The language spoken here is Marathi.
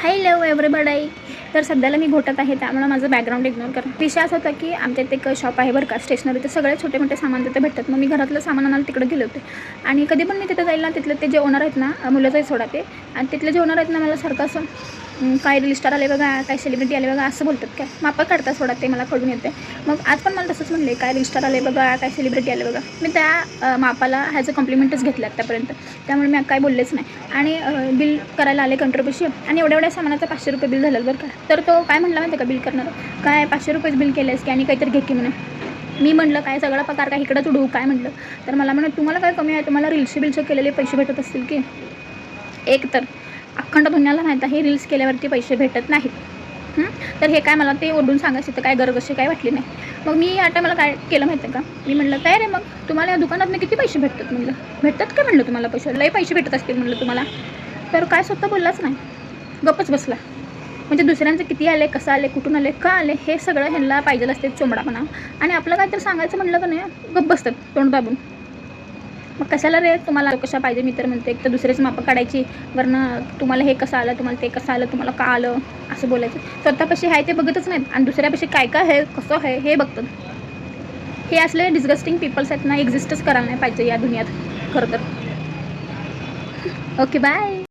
Hello everybody. तर सध्याला मी घोटत आहे, त्यामुळे माझं बॅकग्राऊंड इग्नोर करा. विषय असा होता की आमच्या इथे एक शॉप आहे बरं का, स्टेशनरी. तर सगळे छोटे मोठे सामान तिथे भेटतात. मग मी घरातलं सामान आणायला तिकडे गेले होते. आणि कधी पण मी तिथे जाईल ना, तिथले ते जे ओनर आहेत ना, मुलाचं आहे सोडा ते, आणि तिथले जे ओनर आहेत ना, मला सारखं असं काय रील स्टार आले बघा, काय सेलिब्रिटी आले बघा असं बोलतात. काय मापं काढतात सोडा, ते मला कळून येते. मग आज पण मला तसंच म्हणले, काय रील स्टार आले बघा, काय सेलिब्रिटी आले बघा. मी त्या मापाला ह्याचं कॉम्प्लिमेंटच घेतलं आत्तापर्यंत, त्यामुळे मी काय बोललेच नाही. आणि बिल करायला आले कंट्रोपशी, आणि एवढ्या सामानाचं 500 रुपये बिल झालं बरं का. तर तो काय म्हटला माहिती का बिल करणार, काय 500 रुपयेच बिल केलंस की, आणि काहीतरी घे की म्हणे. मी म्हटलं काय सगळा पगार काय इकडं तुडू काय म्हटलं. तर मला म्हणत तुम्हाला काय कमी आहे, तुम्हाला रील्स बिल्स केलेले पैसे भेटत असतील की. एक तर अखंड दुनियाला माहीत आहे रील्स केल्यावरती पैसे भेटत नाहीत. तर हे काय मला ते ओरडून सांगायचं तर काय गरज अशी काय वाटली नाही. मग मी आता मला काय केलं माहिती आहे का, मी म्हटलं काय रे मग तुम्हाला या दुकानातनं किती पैसे भेटतात म्हटलं. भेटतात का म्हटलं तुम्हाला पैसे, लई पैसे भेटत असतील म्हटलं तुम्हाला. तर काय स्वतः बोललाच नाही, गप्पच बसला. म्हणजे दुसऱ्यांचं किती आले, कसं आले, कुठून आले, का आले, हे सगळं ह्यांना पाहिजेल असते चोंबडापणा. आणि आपलं काय तर सांगायचं म्हटलं का नाही, गप्प बसतात तोंड दाबून. मग कशाला रे तुम्हाला कशा पाहिजे, मी तर म्हणते एक तर दुसरेच मापं काढायची, वरनं तुम्हाला हे कसं आलं, तुम्हाला ते कसं आलं, तुम्हाला का आलं असं बोलायचं. स्वतःपाशी आहे ते बघतच नाहीत, आणि दुसऱ्यापाशी काय काय आहे, कसं आहे हे बघतात. हे असले डिस्गस्टिंग पीपल्स आहेत ना, एक्झिस्टच करायला नाही पाहिजे या दुनियात खरं तर. Okay bye.